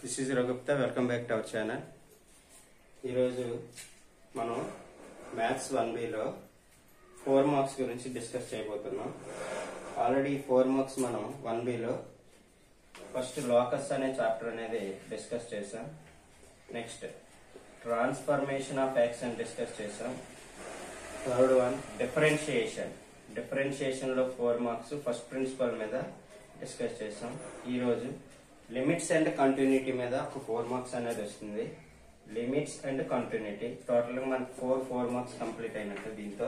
This is రఘుప్తా. Welcome back to our channel. ఈరోజు మనం మ్యాథ్స్ 1Bలో 4 మార్క్స్ గురించి డిస్కస్ చేయబోతున్నాం. ఆల్రెడీ 4 మార్క్స్ మనం 1Bలో ఫస్ట్ లోకస్ అనే చాప్టర్ అనేది డిస్కస్ చేసాం. నెక్స్ట్ ట్రాన్స్ఫర్మేషన్ ఆఫ్ ఎక్స్ అని డిస్కస్ చేసాం. థర్డ్ వన్ డిఫరెన్షియేషన్ లో 4 మార్క్స్ ఫస్ట్ ప్రిన్సిపల్ మీద డిస్కస్ చేసాం. ఈరోజు లిమిట్స్ అండ్ కంటిన్యూటీ మీద ఒక 4 మార్క్స్ అనేది వస్తుంది. లిమిట్స్ అండ్ కంటిన్యూటీ టోటల్ గా మనకి 4 మార్క్స్ కంప్లీట్ అయినట్టు. దీంతో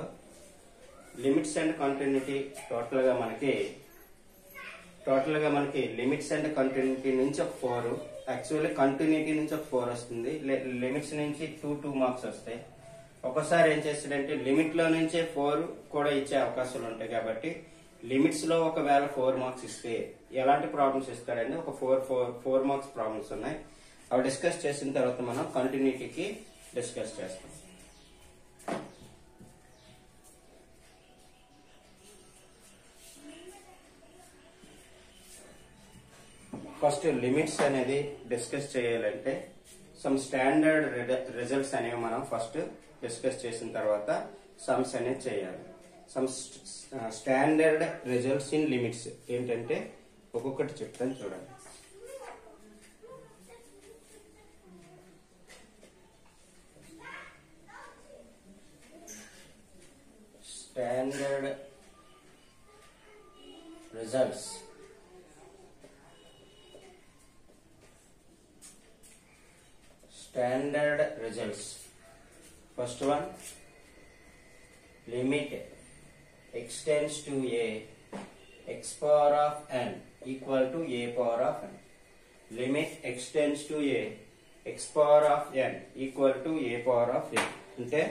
లిమిట్స్ అండ్ కంటిన్యూటీ టోటల్ గా మనకి లిమిట్స్ అండ్ కంటిన్యూటీ నుంచి ఒక 4, యాక్చువల్లీ కంటిన్యూటీ నుంచి ఒక 4 వస్తుంది. లిమిట్స్ నుంచి 2 మార్క్స్ వస్తాయి. ఒకసారి ఏం చేస్తాడంటే లిమిట్ లో నుంచే 4 కూడా ఇచ్చే అవకాశాలు ఉంటాయి. కాబట్టి లిమిట్స్ లో ఒకవేళ 4 మార్క్స్ ఇస్తే ఎలాంటి ప్రాబ్లమ్స్ ఇస్తాడంటే ఒక 4 మార్క్స్ ప్రాబ్లమ్స్ ఉన్నాయి. అవి డిస్కస్ చేసిన తర్వాత మనం కంటిన్యూటీకి డిస్కస్ చేస్తాం. ఫస్ట్ లిమిట్స్ అనేది డిస్కస్ చేయాలంటే సమ్ స్టాండర్డ్ రిజల్ట్స్ అనేవి మనం ఫస్ట్ డిస్కస్ చేసిన తర్వాత సమ్స్ అనేది చేయాలి. Some standard results in limits ఏంటంటే ఒక్కొక్కటి చెప్తాను చూడండి. Standard results first one limit x tends to a x power of n equal to a power of n. Limit x tends to a x power of n equal to a power of n. అంటే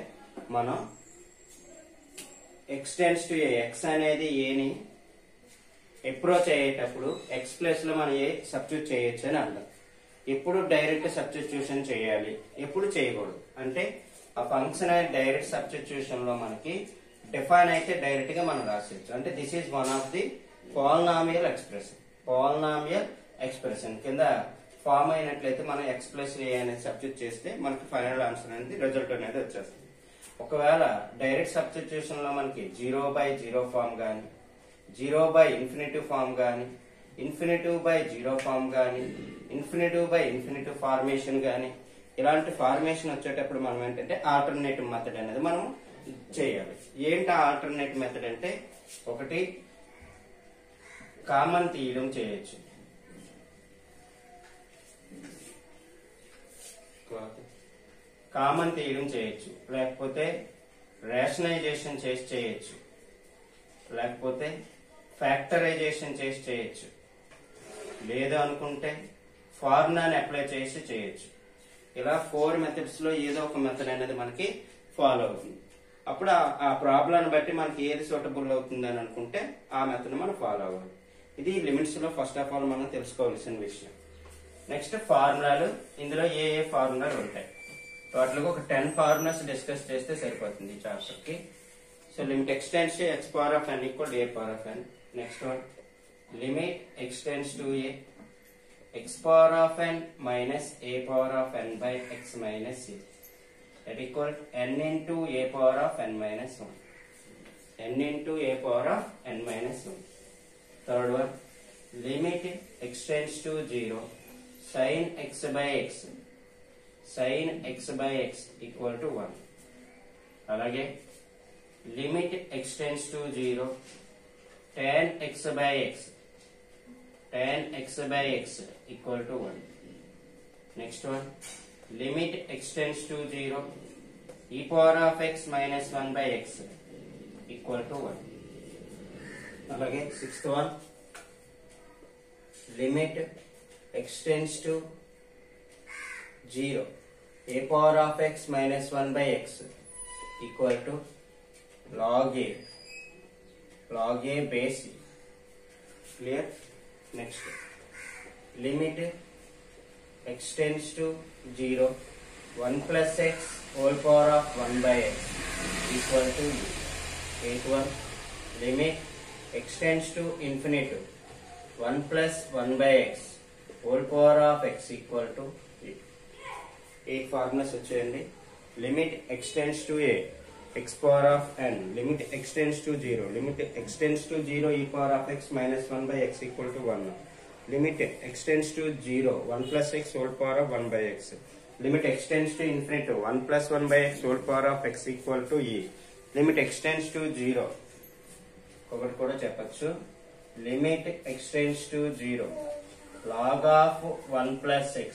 మనం x tends to a, x అనేది a ని approach అయ్యేటప్పుడు x place లో మనం a substitute చేయొచ్చు అని అర్థం. ఎప్పుడు డైరెక్ట్ సబ్స్టిట్యూషన్ చేయాలి, ఎప్పుడు చేయకూడదు అంటే ఆ ఫంక్షన్ అనేది డైరెక్ట్ సబ్స్టిట్యూషన్ లో మనకి డిఫైన్ అయితే డైరెక్ట్ గా మనం రాసేయచ్చు. అంటే this is one of the polynomial expression కింద ఫామ్ అయినట్లయితే మనం x ప్లస్ a అనేది సబ్స్టిట్యూట్ చేస్తే మనకి ఫైనల్ ఆన్సర్ అనేది రిజల్ట్ అనేది వచ్చేస్తుంది. ఒకవేళ డైరెక్ట్ సబ్స్టిట్యూషన్ లో మనకి 0/0 ఫామ్ గానీ, 0/∞ ఫామ్ గానీ, ∞/0 ఫామ్ గానీ, ∞/∞ ఫార్మేషన్ గానీ, ఇలాంటి ఫార్మేషన్ వచ్చేటప్పుడు మనం ఏంటంటే ఆల్టర్నేటివ్ మెథడ్ అనేది మనం చేయాలి. ఏంటి ఆల్టర్నేట్ మెథడ్ అంటే ఒకటి కామన్ తీయడం చేయొచ్చు, లేకపోతే రేషనైజేషన్ చేసి చేయొచ్చు, లేకపోతే ఫ్యాక్టరైజేషన్ చేసి చేయొచ్చు, లేదు అనుకుంటే ఫార్ములాని అప్లై చేసి చేయొచ్చు. ఇలా 4 మెథడ్స్ లో ఏదో ఒక మెథడ్ అనేది మనకి ఫాలో అవుతుంది. అప్పుడు ఆ ప్రాబ్లం బట్టి మనకి ఏది సూటబుల్ అవుతుంది అని అనుకుంటే ఆ మెథడ్ మనం ఫాలో అవ్వాలి. ఇది లిమిట్స్ లో ఫస్ట్ ఆఫ్ ఆల్ మనం తెలుసుకోవాల్సిన విషయం. నెక్స్ట్ ఫార్ములాలు. ఇందులో ఏ ఫార్ములాలు ఉంటాయి? టోటల్ గా ఒక 10 ఫార్ములాస్ డిస్కస్ చేస్తే సరిపోతుంది ఈ చాప్టర్ కి. So limit x tends to x power of n equal to a power of n. Next one limit x tends to a x power of n minus a power of n by x minus a. That equal n into a power of n minus 1. n into a power of n minus 1. Third one, limit x tends to 0 sin x by x equal to 1. అలాగే limit x tends to 0 tan x by x equal to 1. Next one, limit x tends to 0 e power of x minus 1 by x equal to 1. అలాగే sixth one, limit x tends to 0 a power of x minus 1 by x equal to log a base e. Clear? Next, limit x tends to 0 1 plus x whole power of 1 by x equal to u. 8th one, limit x tends to infinity 1 plus 1 by x whole power of x equal to a formulas వచ్చేయండి. Limit x tends to a x power of n, limit extends to 0, limit extends to 0 e power of x minus 1 by x equal to 1, limit extends to 0 1 plus x whole power of 1 by x, limit extends to infinity 1 plus 1 by x whole power of x equal to e, limit extends to 0 ఒకటి కూడా చెప్పచ్చు, limit extends to 0 log of 1 plus x,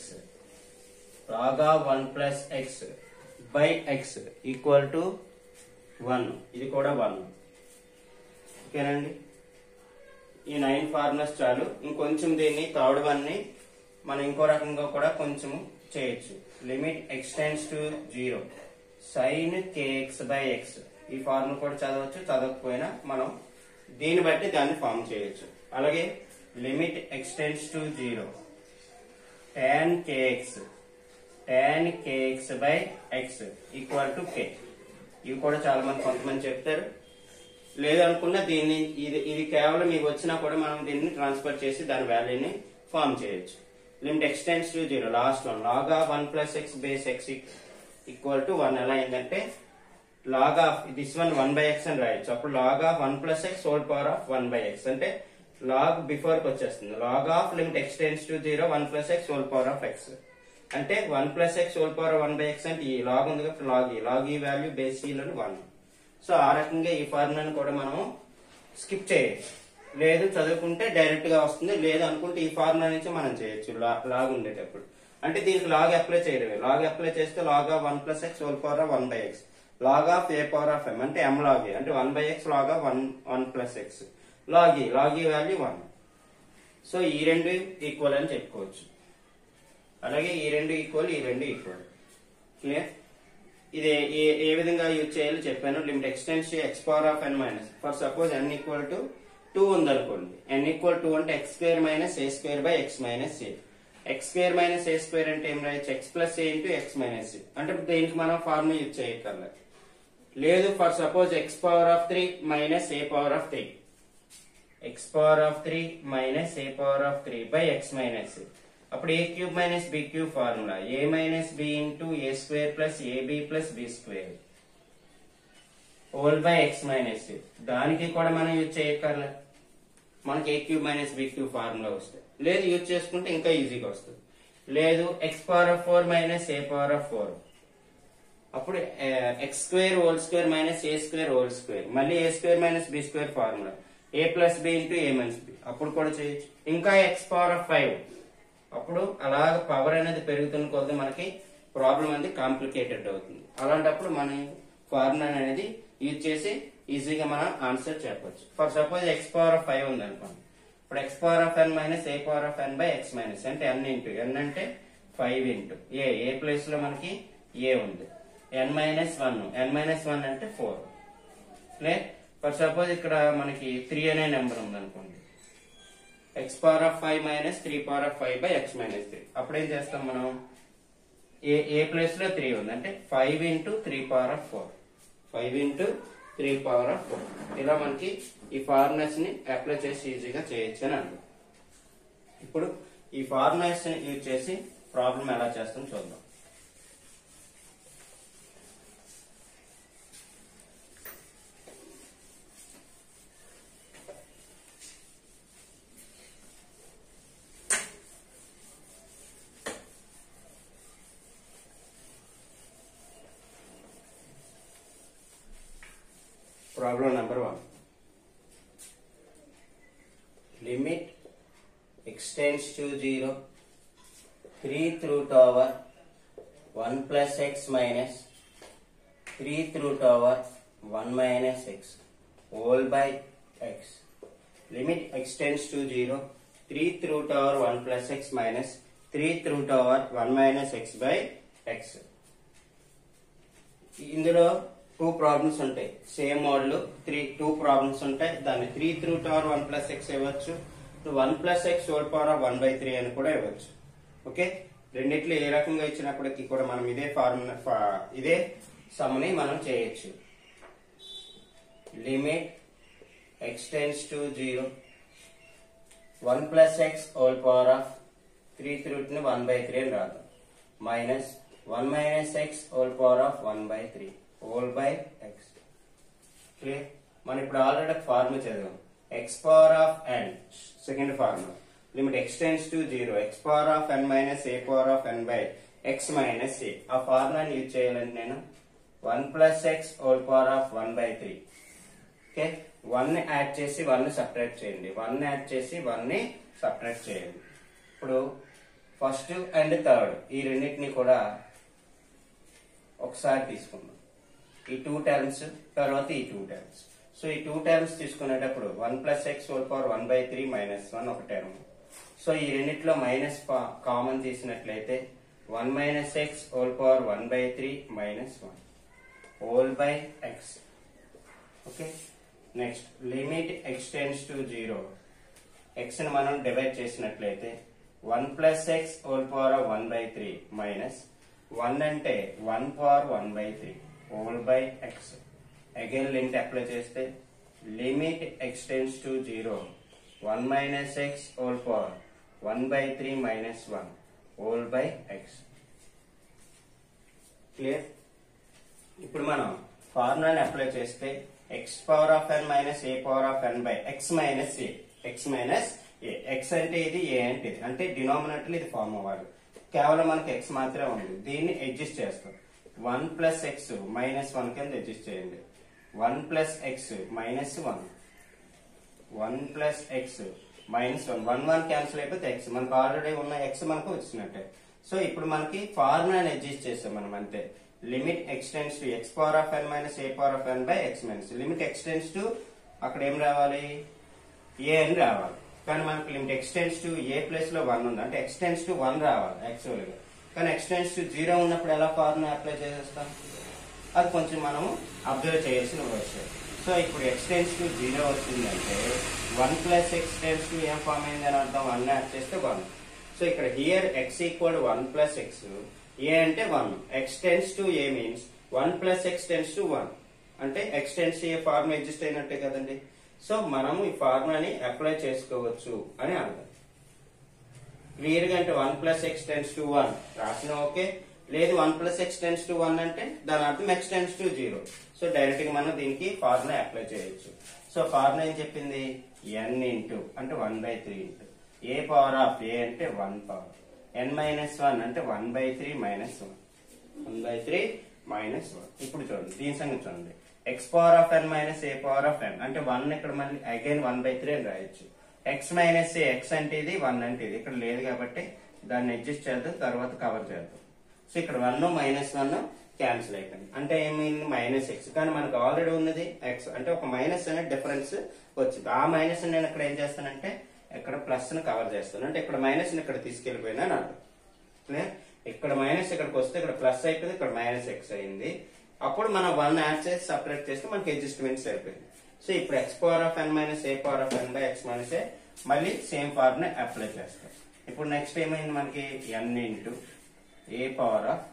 log of 1 plus x by x equal to 1, ఇది కూడా 1. ఓకేనండి. ఈ 9 formulas చాలు. ఇంకొంచెం దీన్ని థర్డ్ వన్ ని మనం ఇంకో రకంగా కూడా కొంచెం చేయొచ్చు. Limit x tends to 0 sin kx by x, ఈ ఫార్ములా కూడా చదవచ్చు, చదవకపోయినా మనం దీన్ని బట్టి దాన్ని ఫామ్ చేయొచ్చు. అలాగే limit x tends to 0 tan kx by x equal to k, ఇవి కూడా చాలా మంది కొంతమంది చెప్తారు. లేదనుకున్నా దీన్ని ఇది కేవలం మీకు వచ్చినా కూడా మనం దీన్ని ట్రాన్స్ఫర్ చేసి దాని వాల్యూని ఫామ్ చేయొచ్చు. Limit x tends to 0 last one log of 1 plus x base x equal to 1. ఎలా అయిందంటే log of this one 1 by x అని రాయొచ్చు. అప్పుడు log of 1 plus x whole power of 1 by x అంటే log బిఫోర్ కి వచ్చేస్తుంది. log of limit x tends to 0 1 plus x whole power of x అంటే 1 plus x whole power 1 by x అంటే ఈ log ఉంది కదా, లాగ్ ఈ వాల్యూ బేస్ c లోని 1. సో ఆ రకంగా ఈ ఫార్ములాని కూడా మనం స్కిప్ చేయొచ్చు. లేదు చదువుకుంటే డైరెక్ట్ గా వస్తుంది, లేదు అనుకుంటే ఈ ఫార్ములా నుంచి మనం చేయొచ్చు లాగ్ ఉండేటప్పుడు. అంటే దీనికి లాగ్ అప్లై చేయడమే. లాగ్ అప్లై చేస్తే log of 1 plus x whole power 1 by x, log of a power of m అంటే m log a అంటే 1 by x log of 1 plus x, log ఈ వాల్యూ 1. సో ఈ రెండు ఈక్వల్ అని చెప్పుకోవచ్చు. అలాగే ఈ రెండు ఈక్వల్, ఈ రెండు ఈక్వల్. క్లియర్? ఇది ఏ విధంగా యూజ్ చేయాలో చెప్పాను. Limit x tends to x power of n minus, for suppose n equal to 2 ఉందనుకోండి. n ఈక్వల్ 2 అంటే x square minus a square by x minus a. x square minus a square అంటే ఏం రాయొచ్చు, x plus a into x minus a. అంటే దీనికి మనం formula use చేయక్కర్లేదు. లేదు for suppose x power of 3 minus a power of 3, x power of 3 minus a power of 3 by x minus a. అప్పుడు a cube minus b cube formula a minus b into a square plus ab plus b square whole by x minus a. దానికి కూడా మనం use చేయక్కర్లే, మనకి a cube minus b cube formula వస్తాయి. లేదు use చేసుకుంటే ఇంకా ఈజీగా వస్తుంది. లేదు x power of 4 minus a power of 4, అప్పుడు x square whole square minus a square whole square, మళ్ళీ a square minus b square formula a plus b into a minus b, అప్పుడు కూడా చేయొచ్చు. ఇంకా x పవర్ ఆఫ్ 5, అప్పుడు అలాగ power అనేది పెరుగుతున్న కొద్ది మనకి ప్రాబ్లం అనేది కాంప్లికేటెడ్ అవుతుంది. అలాంటప్పుడు మన ఫార్ములా అనేది యూజ్ చేసి ఈజీగా మనం ఆన్సర్ చెప్పొచ్చు. For suppose x power of 5 ఉంది అనుకోండి. ఇప్పుడు x power of n minus a power of n by x minus అంటే n ఇంటూ n అంటే 5 ఇంటూ ఏ ప్లేస్ లో మనకి a ఉంది, n మైనస్ 1 అంటే 4. ఫర్ సపోజ్ ఇక్కడ మనకి 3 అనే నెంబర్ ఉంది అనుకోండి. x power of 5 minus 3 power of 5 by x minus 3. అప్పుడు ఏం చేస్తాం మనం, ఏ ప్లేస్ లో 3 ఉంది అంటే 5 into 3 power of 4, 5 into 3 power of 4. ఇలా మనకి ఈ ఫార్ములాస్ ని అప్లై చేసి ఈజీగా చేయొచ్చు అని అంటారు. ఇప్పుడు ఈ ఫార్ములాస్ ని యూజ్ చేసి ప్రాబ్లం ఎలా చేస్తాం చూద్దాం. Problem number 1. Limit extends to 0 3 root over 1 plus x minus 3 root over 1 minus x whole by x. Limit extends to 0 3 root over 1 plus x minus 3 root over 1 minus x by x. ఇందులో 2 problems ఉంటాయి. Same model 2 problems ఉంటాయి. దాన్ని 3 root over 1 plus X ఇవ్వచ్చు, 1 plus x whole power of 1/3 అని కూడా ఇవ్వచ్చు. Okay, రెండిట్లో ఏ రకంగా ఇచ్చినప్పటికీ కూడా మనం ఇదే ఫార్ములా ఇదే సమ్ ని మనం చేయొచ్చు. Limit x tends to 0 1 plus x whole power of 3th root ని 1/3 అని రాద్దాం. Minus 1 minus x whole power of 1/3 whole by x. Clear? మనం ఇప్పుడు ఆల్రెడీ ఫార్ములా చదివాం. X power of n, second formula, limit x tends to 0, x power of n minus a power of n by x minus a. ఆ ఫార్ములాని use చేయాలంటే నేను 1 plus x whole power of 1/3. Okay, 1 add చేసి 1 subtract చేయండి, 1 add చేసి 1 subtract చేయండి. ఇప్పుడు first and third ఈ రెండింటిని కూడా ఒకసారి తీసుకుందాం. ఈ 2 టర్మ్స్ తర్వాత ఈ 2 టర్మ్స్. సో ఈ 2 టర్మ్స్ తీసుకునేటప్పుడు 1 plus x whole power 1/3 minus 1 ఒక టర్మ్. సో ఈ రెండిట్లో మైనస్ కామన్ తీసినట్లయితే 1 minus x whole power 1/3 minus 1 whole by x. Okay, next limit x tends to 0, x ని మనం డివైడ్ చేసినట్లయితే 1 plus x whole power 1/3 minus 1 అంటే 1 power 1/3 whole by x. Again limit apply చేస్తే limit x tends to 0, 1 minus x whole power 1/3 minus 1 whole by x. Clear? ఇప్పుడు మనం ఫార్ములాని apply చేస్తే X power of n minus a power of n by x minus A, X minus A. X అంటే ఇది, ఏ అంటే ఇది, అంటే denominator ఇది form అవ్వాలి. కేవలం మనకి ఎక్స్ మాత్రమే ఉంది, దీన్ని అడ్జస్ట్ చేస్తాం. 1 ప్లస్ ఎక్స్ మైనస్ 1 కింద అడ్జస్ట్ చేయండి. 1 plus X minus 1, 1 plus X minus 1, 1 1 cancel అయిపోతే ఎక్స్, మనకు ఆల్రెడీ ఉన్న ఎక్స్ మనకు వచ్చినట్టే. సో ఇప్పుడు మనకి ఫార్ములాని అడ్జస్ట్ చేస్తాం మనం అంతే. Limit x tends to X power of n minus a power of n by x minus. Limit x tends to అక్కడ ఏం రావాలి, ఏ అని రావాలి. కానీ మనకి limit x tends to A place లో 1 ఉంది, అంటే ఎక్స్ టెండ్స్ టు 1 రావాలి యాక్చువల్ గా. కానీ ఎక్స్ టెండ్స్ టు 0 ఉన్నప్పుడు ఎలా ఫార్ములా అప్లై చేసేస్తాం, అది కొంచెం మనము అబ్జర్వ్ చేయాల్సిన విషయం. సో ఇప్పుడు ఎక్స్ టెండ్స్ టు 0 వచ్చిందంటే 1 ప్లస్ ఎక్స్ టెండ్స్ టు ఏం ఫార్మ్ అయింది అని అర్థం, 1 యాడ్ చేస్తే 1. సో ఇక్కడ here x equal 1 plus x, a అంటే 1, x tends to a means 1 plus x tends to 1, అంటే x tends to a formula exist అయినట్టే కదండి. సో మనము ఈ ఫార్ములాని అప్లై చేసుకోవచ్చు అని అర్థం. క్లియర్ గా అంటే 1 ప్లస్ ఎక్స్ టెండ్స్ టు 1 రాసిన ఓకే, లేదు 1 ప్లస్ ఎక్స్ టెండ్స్ టు 1 అంటే దాని అర్థం X tends to 0. So direct గా మనం దీనికి ఫార్ములా అప్లై చేయొచ్చు. సో ఫార్ములా ఏం చెప్పింది, n ఇంటూ అంటే 1/3 ఇంటూ ఏ పవర్ ఆఫ్ ఏ అంటే 1 పవర్ n మైనస్ 1 అంటే 1/3 మైనస్ 1, 1/3 మైనస్ 1. ఇప్పుడు చూడండి దీని సంగతి చూడండి. X power of n minus a power of n అంటే 1 ఇక్కడ మళ్ళీ అగైన్ 1/3 అని రాయొచ్చు. ఎక్స్ మైనస్ ఏ, ఎక్స్ అంటే ఇది, 1 అంటే ఇది, ఇక్కడ లేదు కాబట్టి దాన్ని అడ్జస్ట్ చేద్దాం, తర్వాత కవర్ చేద్దాం. సో ఇక్కడ 1 మైనస్ 1 క్యాన్సిల్ అయిపోయింది, అంటే ఏమైంది మైనస్ ఎక్స్. కానీ మనకు ఆల్రెడీ ఉన్నది ఎక్స్, అంటే ఒక మైనస్ అనే డిఫరెన్స్ వచ్చింది. ఆ మైనస్ నేను ఇక్కడ ఏం చేస్తానంటే ఇక్కడ ప్లస్ ని కవర్ చేస్తాను, అంటే ఇక్కడ మైనస్ ని ఇక్కడ తీసుకెళ్లిపోయినా అర్థం. క్లియర్? ఇక్కడ మైనస్ ఇక్కడికి వస్తే ఇక్కడ ప్లస్ అయిపోయింది, ఇక్కడ మైనస్ ఎక్స్ అయింది. అప్పుడు మనం 1 యాడ్ చేసి సపరేట్ చేస్తే మనకి అడ్జస్ట్మెంట్స్ అయిపోయింది. సో ఇప్పుడు x power of n minus a power of n by x minus a, మళ్ళీ సేమ్ ఫార్ములా అప్లై చేస్తాం. ఇప్పుడు నెక్స్ట్ ఏమైంది మనకి n into A power of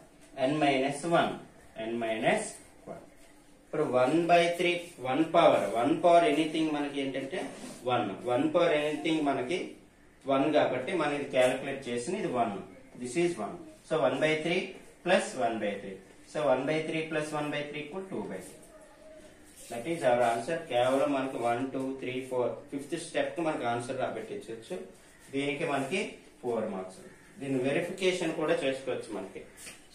n minus 1, n minus 1. ఇప్పుడు 1/3, 1 పవర్ ఎనీథింగ్ మనకి ఏంటంటే 1 పవర్ ఎనీథింగ్ మనకి 1 కాబట్టి మనం ఇది క్యాలిక్యులేట్ చేసిన ఇది 1, this is 1. So 1/3 plus 1/3, so 1/3 plus 1/3 equal 2/3. That is our answer. కేవలం మనకి 1 2 3 4 5th స్టెప్ కి మనకి ఆన్సర్ రాబెట్టచ్చు. దీనికి మనకి 4 మార్క్స్. దీని వెరిఫికేషన్ కూడా చేసుకోవచ్చు మనకి.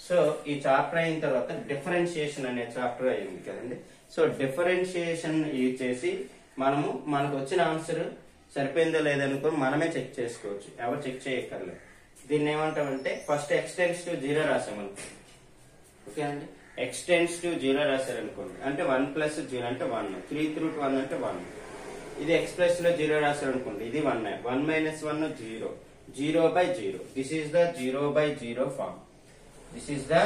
సో ఈ చాప్టర్ అయిన తర్వాత డిఫరెన్షియేషన్ అనే చాప్టర్ అయింది కదండి. సో డిఫరెన్షియేషన్ యూజ్ చేసి మనకు వచ్చిన ఆన్సర్ సరిపోయిందో లేదనుకో మనమే చెక్ చేసుకోవచ్చు, ఎవరు చెక్ చేయక్కర్లేదు. దీన్ని ఏమంటామంటే ఫస్ట్ ఎక్స్ టెండ్స్ టు 0 రాసామనుకో, ఓకే అండి. ఎక్స్ టెండ్స్ టు 0 రాశారనుకోండి, అంటే 1 ప్లస్ 0 అంటే 1, 3 రూట్ 1 అంటే 1. ఇది ఎక్స్ ప్లస్ లో 0 రాశారనుకోండి, ఇది 1, 1 minus 1 0, 0/0. This is the 0/0 form, this is the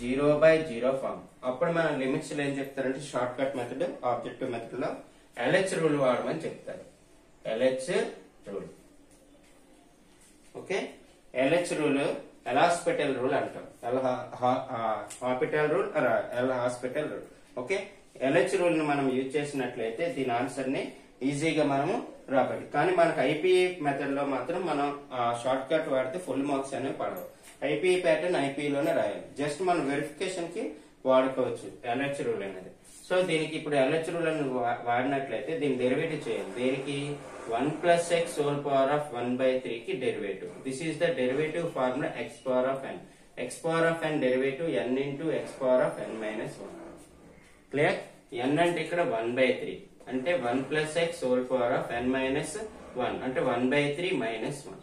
0/0 form. అప్పుడు మన లిమిట్స్ లో ఏం చెప్తారంటే short cut method, objective method లో LH రూల్ వాడమని చెప్తారు. LH rule, okay. LH rule L hospital rule అంటాం. హాస్పిటల్ rule, L hospital rule, okay. LH rule ని మనం యూజ్ చేసినట్లయితే దీని ఆన్సర్ ని ఈజీగా మనము రాబట్టి. కానీ మనకు ఐపీఈ మెథడ్ లో మాత్రం మనం షార్ట్ కట్ వాడితే ఫుల్ మార్క్స్ అనేవి పడవు. ఐపీఈ ప్యాటర్న్ ఐపీఈలోనే రాయాలి. జస్ట్ మనం వెరిఫికేషన్ కి వాడుకోవచ్చు ఎల్హెచ్ రూల్ అనేది. సో దీనికి ఇప్పుడు ఎల్హెచ్ రూల్ అని వాడినట్లయితే దీని డెరివేటివ్ చేయాలి. దేనికి 1 + x హోల్ పవర్ ఆఫ్ 1/3 కి derivative. This is the derivative formula x power of n. x power of n derivative n into x power of n minus 1. Clear? n అంటే ఇక్కడ 1/3 అంటే 1 + x whole power of n minus 1 అంటే 1/3 minus 1.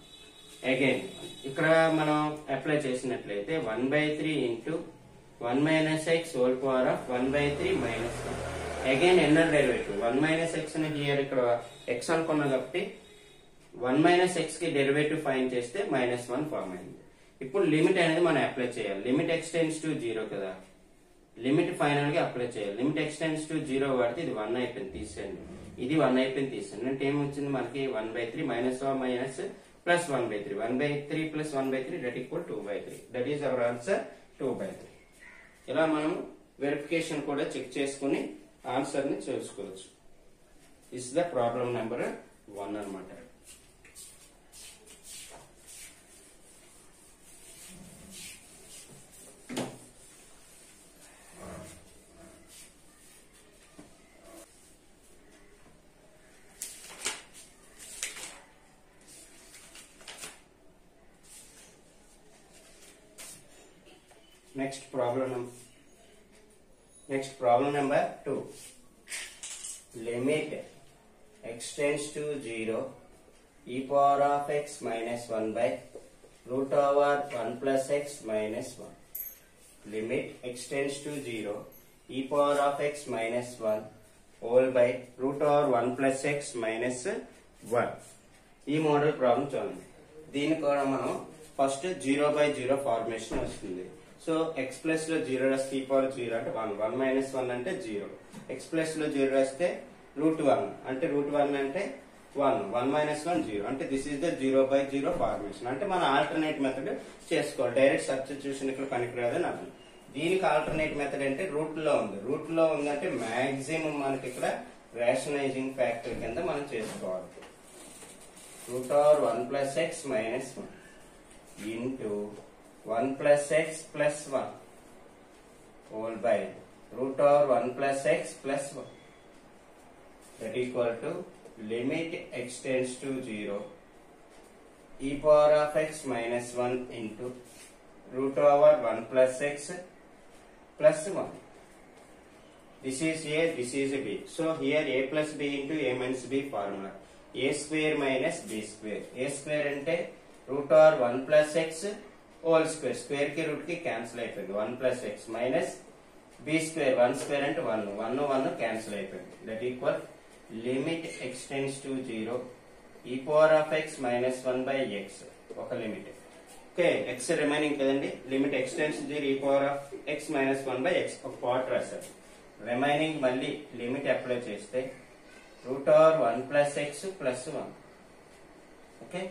Again ఇక్కడ మనం apply చేసినట్లయితే 1/3 into 1 minus x whole power of 1/3 minus 1. Again inner derivative 1 minus x ని here ఇక్కడ x అనుకున్నాం కాబట్టి 1 మైనస్ x కి డెరివేటివ్ ఫైండ్ చేస్తే -1 ఫార్మ్ అయింది. ఇప్పుడు లిమిట్ అనేది మనం అప్లై చేయాలి. లిమిట్ x టెండ్స్ టు 0 కదా, లిమిట్ ఫైనల్ గా అప్లై చేయాలి. లిమిట్ x టెండ్స్ టు 0 వాడితే ఇది 1 అయిపోయింది తీసేయండి, ఇది 1 అయిపోయింది తీసేయండి. అంటే ఏమొచ్చింది మనకి 1/3 minus minus plus 1/3 1/3 plus 1/3 that equal 2/3. That is our answer 2/3. ఇలా మనం వెరిఫికేషన్ కూడా చెక్ చేసుకుని ఆన్సర్ ని తెలుసుకోవచ్చు. ఇస్ ద ప్రాబ్లం నెంబర్ 1 అన్నమాట. Next problem number 2. Limit x tends to 0 e power of x minus 1 by root over 1 plus x minus 1. Limit x tends to 0 e power of x minus 1 whole by root over 1 plus x minus 1. ఈ model problem చూడండి. దీని కూడా మనం first 0/0 formation వస్తుంది. So x plus లో 0 రాస్తే e power 0 అంటే 1 1 minus 1 అంటే 0. x ప్లస్ లో 0 రాస్తే √1 అంటే √1 అంటే 1 1 మైనస్ 1 0 అంటే దిస్ ఈస్ ద 0/0 ఫార్మేషన్. అంటే మన ఆల్టర్నేట్ మెథడ్ చేసుకోవాలి. డైరెక్ట్ సబ్స్టిట్యూషన్ ఇక్కడ పనికిరాదని అర్థం. దీనికి ఆల్టర్నేట్ మెథడ్ అంటే రూట్ లో ఉంది అంటే మాక్సిమం మనకి ఇక్కడ రేషనలైజింగ్ ఫ్యాక్టర్ కింద మనం చేసుకోవాలి. √1 + x minus 1 into 1 plus x plus 1 whole by √1 plus x plus 1 that equal to limit x tends to 0 e power of x minus 1 into √1 plus x plus 1. This is A, this is B. So here A plus B into A minus B formula. A square minus B square. A square అంటే √1 plus x whole square, square కి root కి cancel అయిపోయింది. 1 plus x minus B square, 1 square అంటే 1 1 1 cancel అయిపోయింది. That equal limit x tends to 0 e power of x minus 1 by x ఒక లిమిట్. Okay, x remaining కదండి. Limit x tends to 0 e power of x minus 1 by x ఒక part రాశారు. Remaining మళ్ళీ limit apply చేస్తే √1 plus x plus 1. Okay,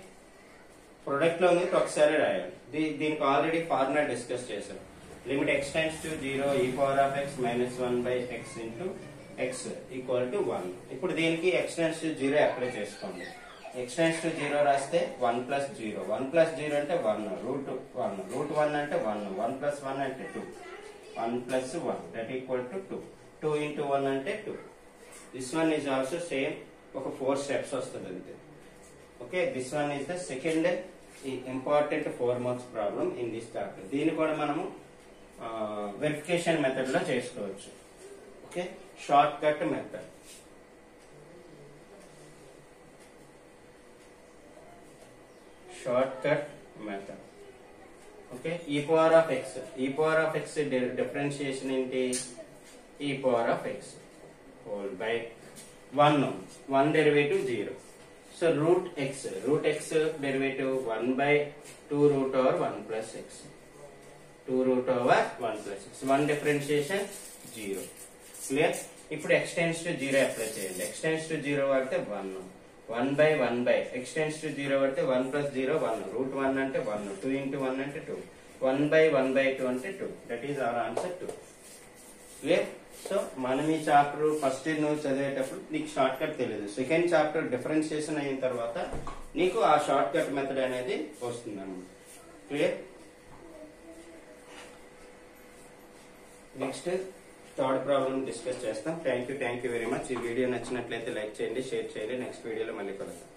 product లో ఉంది ఒకసారి రాయాలి. దీనికి ఆల్రెడీ ఫార్ములా డిస్కస్ చేశాం. Limit x tends to 0 e power of x minus 1 by x into x equal to 1. ఇప్పుడు దీనికి x టెండ్స్ టు 0 అప్లై చేసుకోండి. x టెండ్స్ టు 0 రాస్తే 1 plus 0 1 plus 0 అంటే 1 √1 అంటే 1 1 plus 1 అంటే 2 1 plus 1 that equal to 2 2 into 1 అంటే 2. This one is also same, ఒక 4 steps వస్తుంది అంతే. Okay, this one is the second important 4 marks problem in this chapter. దీన్ని కూడా మనము వెరిఫికేషన్ మెథడ్ లో చేసుకోవచ్చు. Okay, short cut method. Okay, e power of x differentiation ఏంటి? e power of x whole by 1 derivative 0. So root x derivative 1 by 2 √1 plus x 2 √1 plus x 1 differentiation 0. Clear? ఇప్పుడు x tends to 0 apply చేయండి. x tends to 0 వాడితే 1 by x tends to 0 వాడితే 1 plus 0 1 √1 అంటే 1 2 into 1 అంటే 2 1 by 2 అంటే 2. That is our answer 2. Clear? So మనం ఈ chapter first నువ్వు చదివేటప్పుడు నీకు షార్ట్ కట్ తెలియదు. సెకండ్ చాప్టర్ డిఫరెన్షియేషన్ అయిన తర్వాత నీకు ఆ షార్ట్ కట్ మెథడ్ అనేది వస్తుంది అన్నమాట. Clear? Next third problem discuss చేస్తాం. Thank you very much. ఈ వీడియో నచ్చినట్లయితే లైక్ చేయండి, షేర్ చేయండి. నెక్స్ట్ వీడియోలో మళ్ళీ కలుద్దాం.